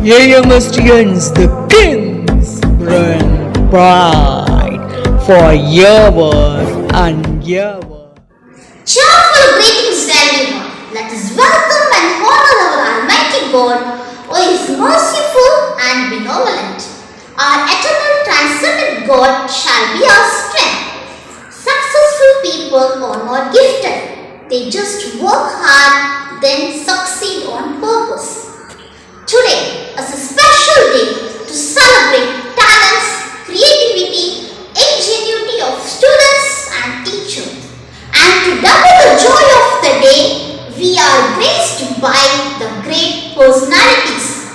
AMSTN's the kings bring pride for ever and ever. Cheerful greetings to everyone. Let us welcome and honor our Almighty God, who is merciful and benevolent. Our eternal transcendent God shall be our strength. Successful people are not gifted. They just work hard, then succeed on purpose. Today is a special day to celebrate talents, creativity, ingenuity of students and teachers. And to double the joy of the day, we are graced by the great personalities.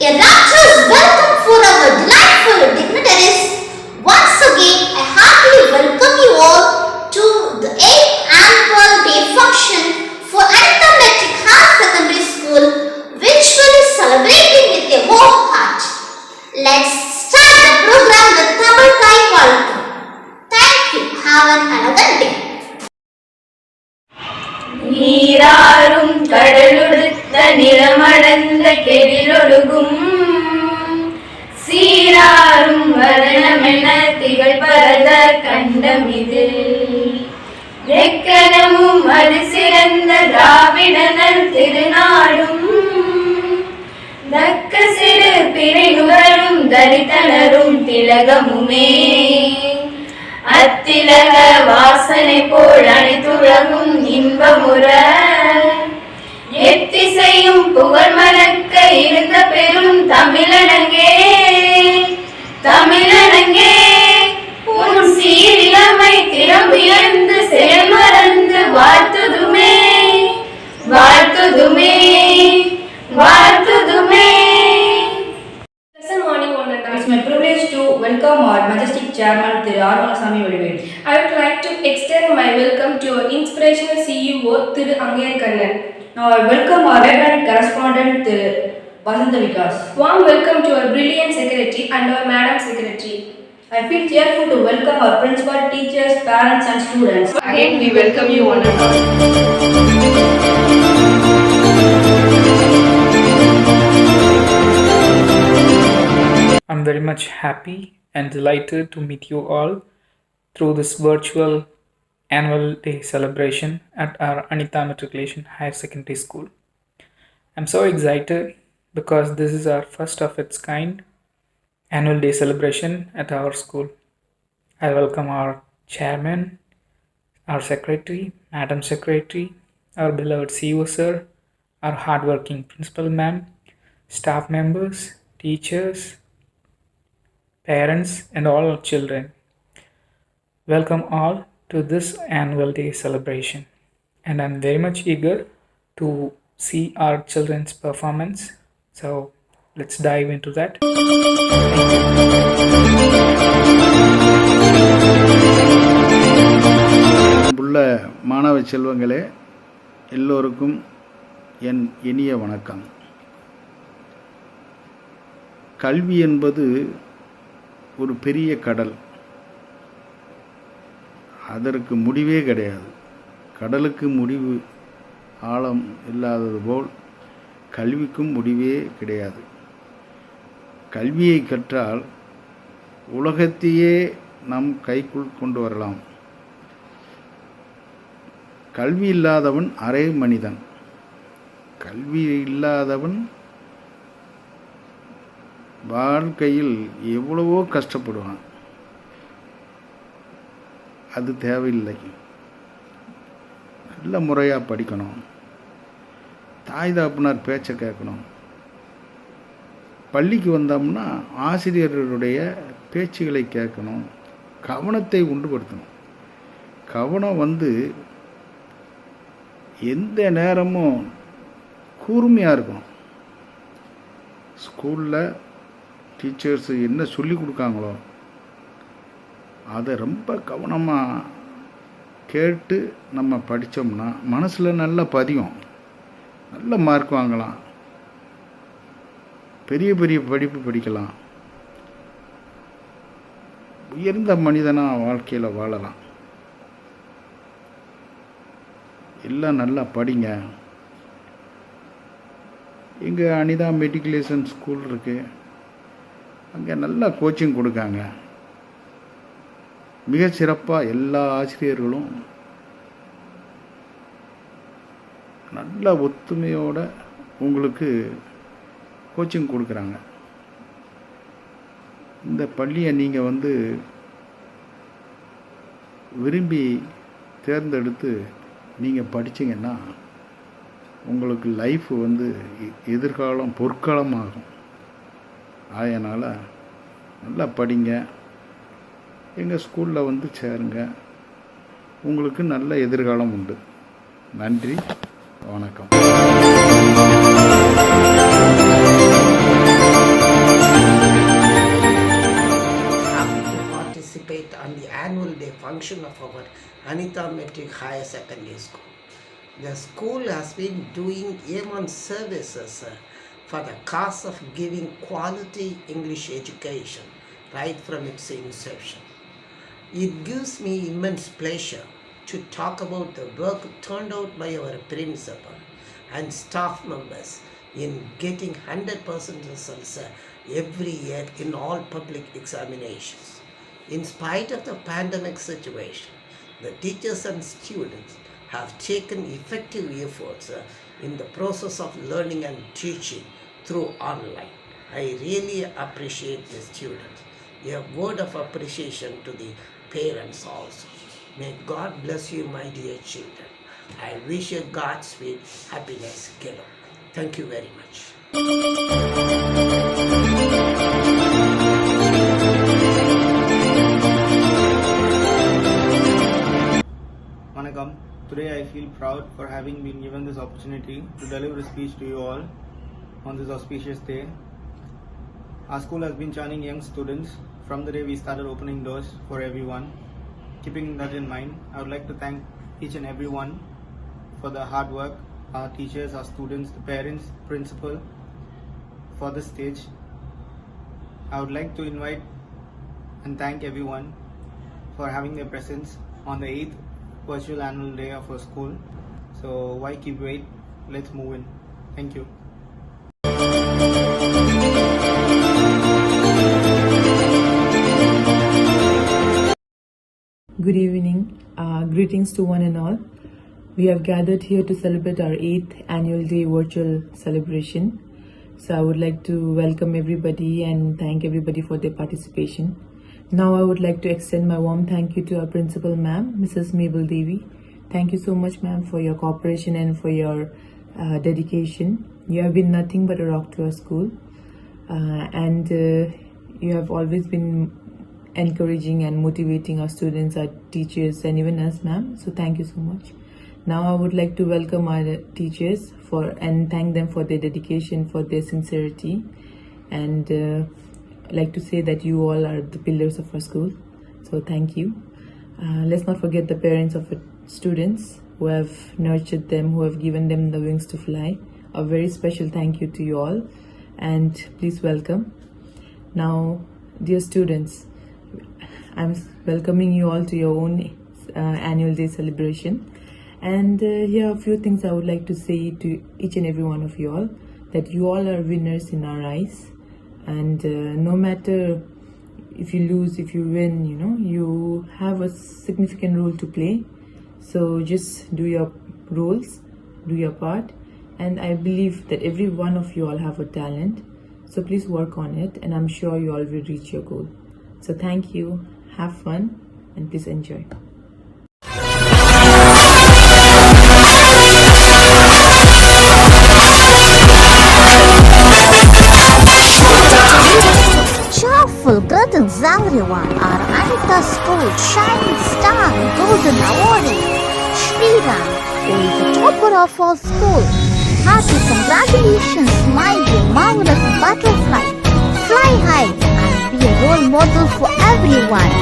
A rapturous welcome for our delightful dignitaries. Once again, I heartily welcome you all to the 8th Annual Day function for Anitha Metric Higher Secondary School, which will be celebrating with a warm heart. Let's start the program with Tamil Thai Valtham. Thank you. Have an elegant day. நீராறும் கடலுடுத்த நிறமடந்த கெடிலொழுகும் சீராறும் வதனமென திகழ் பரத கண்டமிது வெக்கனமும் அது சிறந்த திராவிடனல் திருநாடும் தக்க சிறு பிறை நுகரும் தரித்தனரும் திலகமுமே அத்திலக வாசனை போல் அனைத்துலகும் இன்பமுற எத்திசையும் புகழ் மணக்க இருந்த பெரும் தமிழனங்கே தமிழனங்கே உன் சீரிழமை திறமுயர்ந்து செயல்மறந்து வாழ்த்துதுமே வாழ்த்துதுமே வாழ்த்துதுமே. It's my privilege to welcome our majestic chairman, Thiru R. Mulasamy Vadivel. I would like to extend my welcome to our inspirational CEO, Thiru Angaiyan Kannan. Now I welcome our reverend correspondent, Thiru Basanta Vikas. Warm welcome to our brilliant secretary and our madam secretary. I feel cheerful to welcome our principal, teachers, parents and students. Again, we welcome you one and all. I'm very much happy and delighted to meet you all through this virtual annual day celebration at our Anitha Matriculation Higher Secondary School. I'm so excited because this is our first of its kind annual day celebration at our school. I welcome our chairman, our secretary, madam secretary, our beloved CEO sir, our hardworking principal ma'am, staff members, teachers, parents and all children. Welcome all to this annual day celebration, and I'm very much eager to see our children's performance, so let's dive into that. அன்புள்ள மாணவ செல்வங்களே, எல்லோருக்கும் என் இனிய வணக்கம். கல்வி என்பது ஒரு பெரிய கடல். அதற்கு முடிவே கிடையாது. கடலுக்கு முடிவு ஆழம் இல்லாதது போல் கல்விக்கும் முடிவே கிடையாது. கல்வியை கற்றால் உலகத்தையே நம் கைக்குள் கொண்டு வரலாம். கல்வி இல்லாதவன் அரை மனிதன். கல்வி இல்லாதவன் வாழ்க்கையில் எவ்வளவோ கஷ்டப்படுவான். அது தேவையில்லை. நல்ல முறையாக படிக்கணும், தாய் தகப்பனார் பேச்சை கேட்கணும். பள்ளிக்கு வந்தோம்னா ஆசிரியர்களுடைய பேச்சுகளை கேட்கணும், கவனத்தை உண்டுபடுத்தணும். கவனம் எந்த நேரமும் கூர்மையாக இருக்கணும். ஸ்கூலில் டீச்சர்ஸு என்ன சொல்லி கொடுக்காங்களோ அதை ரொம்ப கவனமாக கேட்டு நம்ம படித்தோம்னா மனசில் நல்லா பதியும். நல்ல மார்க் வாங்கலாம், பெரிய பெரிய படிப்பு படிக்கலாம், உயர்ந்த மனிதனாக வாழ்க்கையில் வாழலாம். எல்லாம் நல்லா படிங்க. இங்கே அனிதா மெட்ரிகுலேஷன் ஸ்கூல் இருக்குது, அங்கே நல்லா கோச்சிங் கொடுக்காங்க. மிக சிறப்பாக எல்லா ஆசிரியர்களும் நல்ல ஒத்துமையோடு உங்களுக்கு கோச்சிங் கொடுக்குறாங்க. இந்த பள்ளியை நீங்கள் விரும்பி தேர்ந்தெடுத்து நீங்கள் படிச்சிங்கன்னா உங்களுக்கு லைஃப் எதிர்காலம் பொற்காலமாகும். அதனால் நல்லா படிங்க, எங்கள் ஸ்கூலில் சேருங்க, உங்களுக்கு நல்ல எதிர்காலம் உண்டு. நன்றி, வணக்கம். Participate on the annual day function of our Anita Metric Higher Secondary School. The school has been doing immense services for the cause of giving quality English education right from its inception. It gives me immense pleasure to talk about the work turned out by our principal and staff members in getting 100% results every year in all public examinations. In spite of the pandemic situation, the teachers and students have taken effective efforts in the process of learning and teaching through online. I really appreciate the students. A word of appreciation to the parents also. May God bless you, my dear children. I wish you Godspeed, happiness, Kilo. Thank you very much. Vanakkam. Today I feel proud for having been given this opportunity to deliver a speech to you all on this auspicious day. Our school has been churning young students from the day we started opening doors for everyone. Keeping that in mind, I would like to thank each and everyone for the hard work, our teachers, our students, the parents, principal, for this stage. I would like to invite and thank everyone for having their presence on the 8th virtual annual day of our school. So why keep wait? Let's move in. Thank you. Good evening. Greetings to one and all. We have gathered here to celebrate our 8th annual day virtual celebration. So I would like to welcome everybody and thank everybody for their participation. Now I would like to extend my warm thank you to our principal ma'am, Mrs. Mabel Devi. Thank you so much ma'am for your cooperation and for your dedication. You have been nothing but a rock to our school and you have always been encouraging and motivating our students, our teachers and even us ma'am. So thank you so much. Now I would like to welcome our teachers and thank them for their dedication, for their sincerity, and like to say that you all are the pillars of our school. So thank you. Let's not forget the parents of our students who have nurtured them, who have given them the wings to fly. A very special thank you to you all and please welcome. Now dear students, I'm welcoming you all to your own annual day celebration. And here are a few things I would like to say to each and every one of you all, that you all are winners in our eyes. And no matter if you lose, if you win, you have a significant role to play. So just do your roles, do your part. And I believe that every one of you all have a talent. So please work on it and I'm sure you all will reach your goal. So thank you, have fun and please enjoy. Cheerful greetings everyone. Our Anita School Shining Star Golden Awardee Shriram, who is the topper of our school. Happy congratulations, my dear marvelous butterfly. Fly high and be a role model for everyone.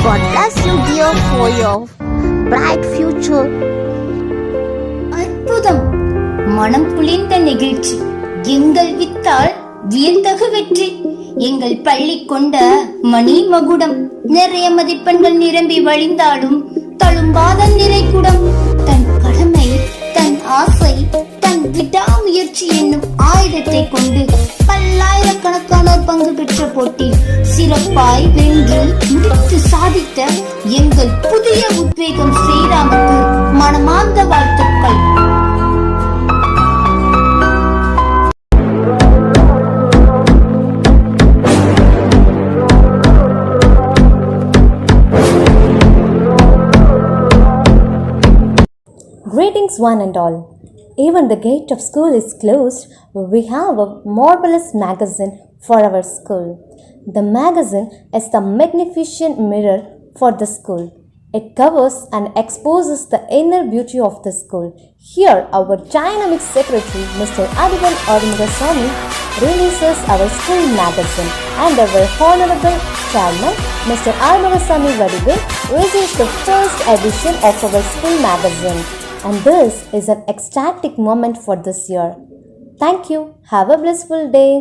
God bless you dear for your bright future. அற்புதம், மனம் குளிர்ந்த நிகழ்ச்சி. எங்கள் வித்தால் வியந்தகு வெற்றி. எங்கள் பள்ளி கொண்ட மணி மகுடம். நிறைய மதிப்பெண்கள் நிரம்பி வழிந்தாலும் தழும்பாத நிறைகுடம். தன் கடமை, தன் ஆசை தன் விடாமுயற்சி என்னும் ஆயுதத்தை கொண்டு பல்லாயிரக்கணக்கானோர் பங்கு பெற்ற போட்டி சிறப்பாய் வென்று முடித்து சாதித்த எங்கள் புதிய உத்வேகம் ஸ்ரீராமுக்கு மனமார்ந்த வாழ்த்துக்கள். Greetings one and all. Even the gate of school is closed, we have a marvelous magazine for our school. The magazine is the magnificent mirror for the school. It covers and exposes the inner beauty of the school. Here, our dynamic secretary, Mr. Adival Arungasamy, releases our school magazine, and our honorable chairman, Mr. Arungasamy Vadigal, releases the first edition of our school magazine. And this is an ecstatic moment for this year. Thank you. Have a blissful day.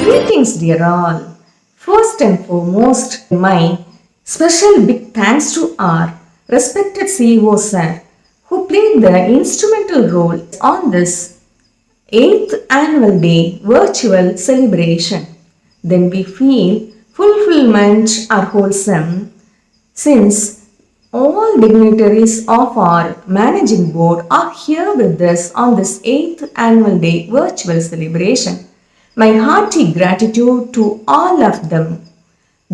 Greetings dear all. First and foremost, my special big thanks to our respected CEO sir who played the instrumental role on this 8th annual day virtual celebration. Then we feel fulfillment are wholesome since all dignitaries of our managing board are here with us on this 8th annual day virtual celebration. My hearty gratitude to all of them.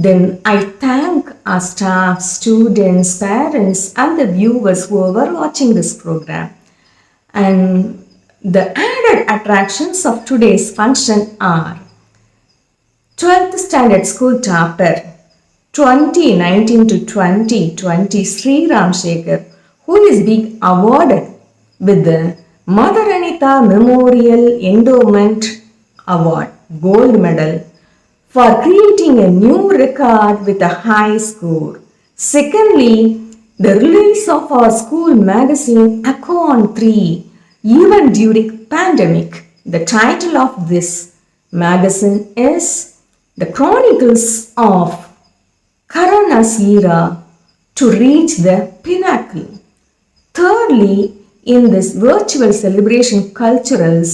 Then I thank our staff, students, parents and the viewers who were watching this program. And the added attractions of today's function are 12th standard school topper 2019 to 2020 Sri Ram Shekhar, who is being awarded with the Mother Anita Memorial Endowment Award Gold Medal for creating a new record with a high score. Secondly, the release of our school magazine Akon 3 even during pandemic. The title of this magazine is The Chronicles of Corona's Era to Reach the Pinnacle. Thirdly, in this virtual celebration culturals,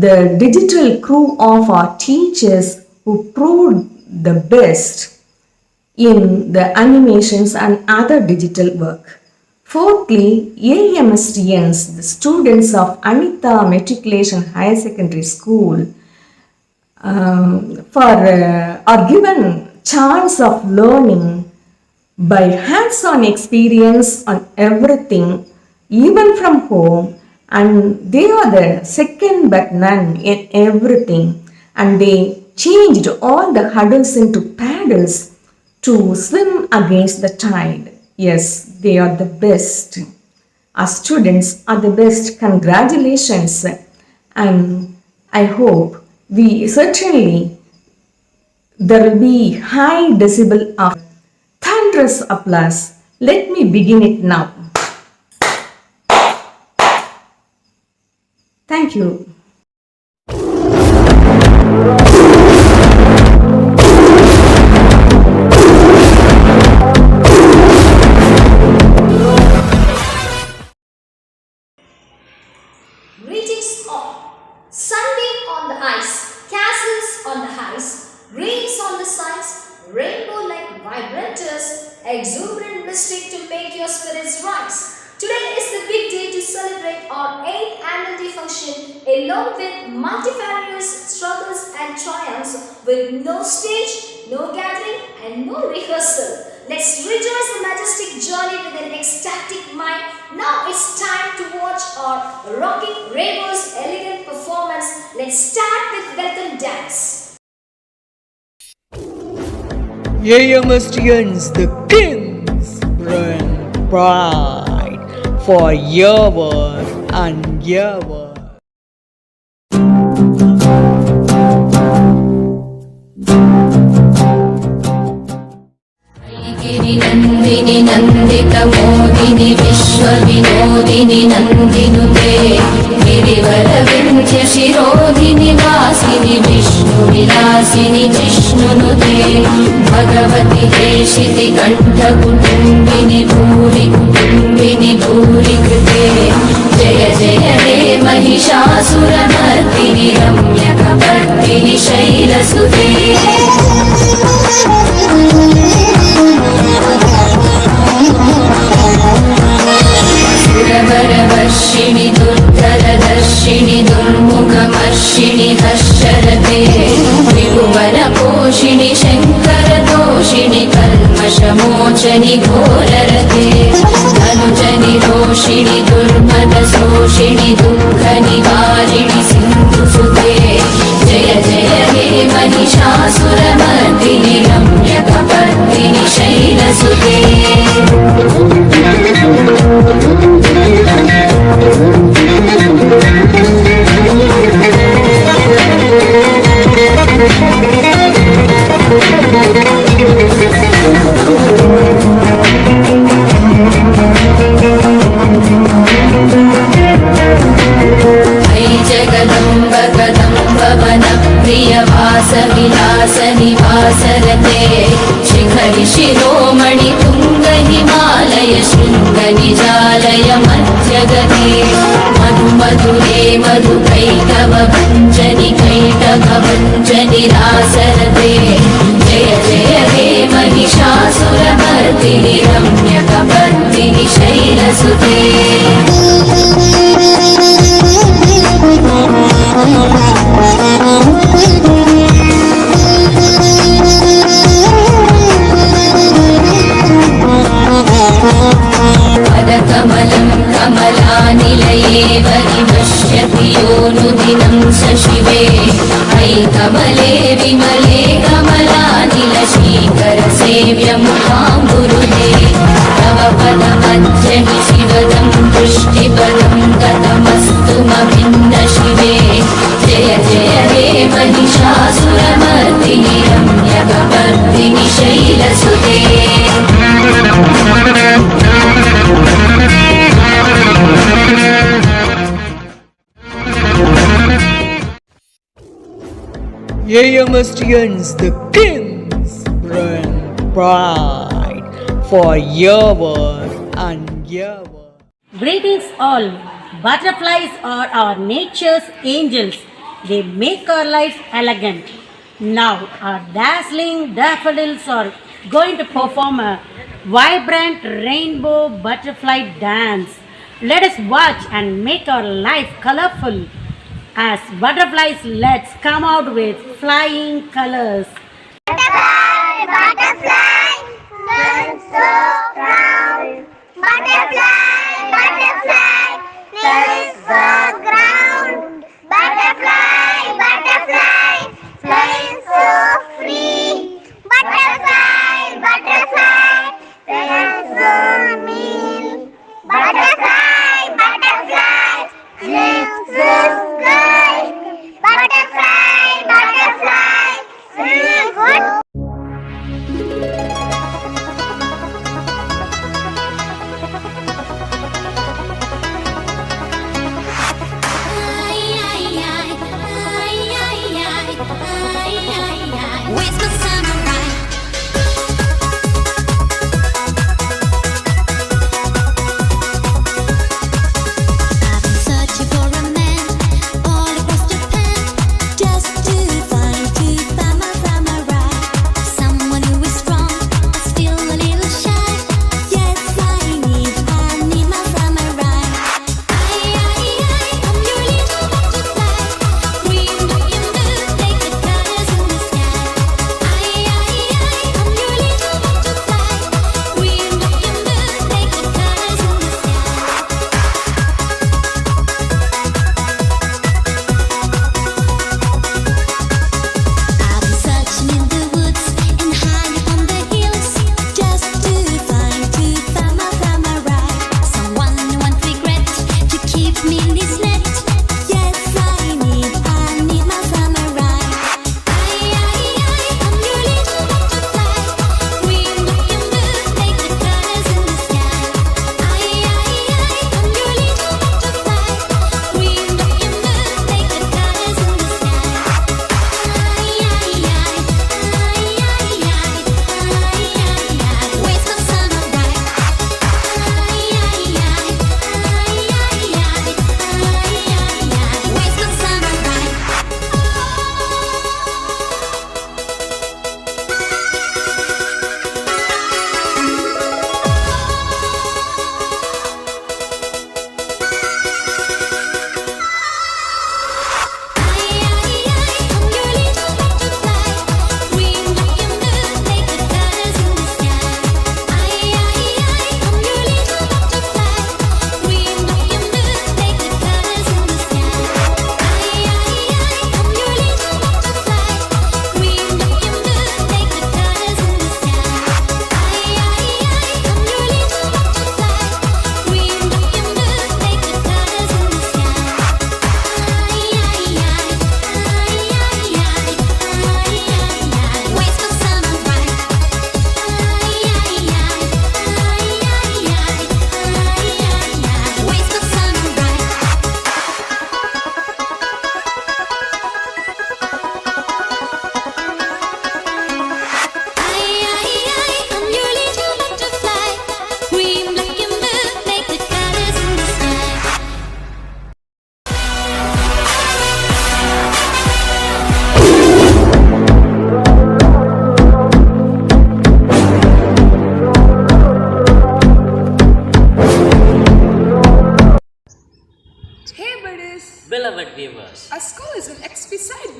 the digital crew of our teachers who proved the best in the animations and other digital work. Fourthly, AMSTNs, the students of Anita Matriculation Higher Secondary School, are given chance of learning by hands-on experience on everything, even from home, and they are the second but none in everything, and they changed all the hurdles into paddles to swim against the tide. Yes, they are the best. Our students are the best. Congratulations. And I hope there will be high decibel of thunderous applause. Let me begin it now. Thank you. Greetings all. Sunbeam on the ice, castles on the heights, rains on the sides, rainbow like vibrators, exuberant mystic to make your spirits rise. Today is the big day to celebrate our 8th annual day function along with multifarious struggles and triumphs with no stage, no gathering and no rehearsal. Let's rejoice the majestic journey with an ecstatic mind. Now it's time to watch our rocking Rainbow's elegant performance. Let's start with welcome dance. AMSTNs, the kings bring pride for ever and ever. Nandini Nandit मोदिनी विश्व विनोदिनी नंदिनुते गिरिवर विंध्य शिरोधिनि वासिनि विष्णु विष्णुविलासिनि जिष्णुनुते भगवति हेशिति कण्ठकुटुम्बिनि भूरि कुटुम्बिनि भूरि कृते जय जय हे महिषासुरमर्दिनि रम्यकपर्दिनि शैलसुते सुरवरवर्षिणि दुर्धरदर्शिनि दुर्मुखमर्षिणि हर्षरते त्रिभुवनपोषिणि शङ्करतोषिणि कल्मषमोचनि घोररते अनुजनि रोषिणि दुर्मदशोषिणि दुःखनिवारिणि सिन्धुसुते जय जय हे महिषासुरमर्दिनि रम्यकपर्दिनि शैलसुते जगदम्ब कदम्ब one प्रियवास विलास निवासरते शिखरि शिरोमणि तुङ्ग हिमालय शृङ्ग निजालय मध्यगते मधु मधुरे मधुकैटव भञ्जनि कैटभ भञ्जनि रासरते जय जय हे महिषासुरमर्दिनि रम्यकपर्दिनि शैलसुते पदकमलं कमलानिलये वरिवश्यति योऽनुदिनं शशिवे अयि कमले विमले कमलानिलशीकरसेव्यमुखाम्बुरुहे तव पदमध्यमि शिवदं दृष्टिपदं गतमस्तुमभिन्न शिवे जय जय हे Mahishasuramardini रम्यकपर्दिनि शैलसुते AMSTNs, the kings bring pride forever and ever. Greetings all. Butterflies are our nature's angels. They make our lives elegant. Now our dazzling daffodils are going to perform a vibrant rainbow butterfly dance. Let us watch and make our life colorful. As butterflies, let's come out with flying colors. Butterfly, butterfly, that's so round. Butterfly, butterfly, that's the ground. Butterfly, butterfly, flying so free. Butterfly, butterfly, that's so mean. Butterfly, butterfly, that's so sky. Butterfly, butterfly, sing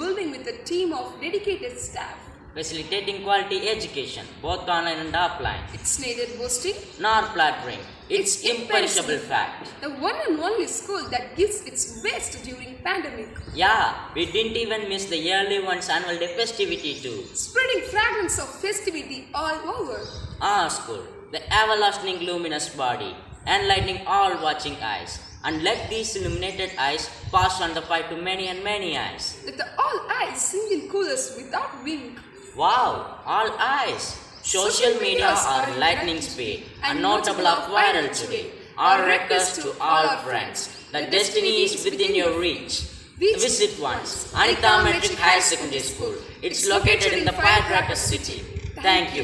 building with a team of dedicated staff. Facilitating quality education, both online and offline. It's neither boasting nor flattering. It's imperishable fact. The one and only school that gives its best during pandemic. Yeah, we didn't even miss the yearly one's annual day festivity too. Spreading fragrance of festivity all over. Our school, the everlasting luminous body, enlightening all watching eyes. And let these illuminated eyes pass on the fire to many and many eyes. Let the all eyes sing in coolers without wink. Wow, all eyes. Social media are lightning speed and notable of viral today. Our request to all friends, the destiny is within your reach. Visit once Anita Metric Higher Secondary School. It's located in the Firecracker City. Thank you.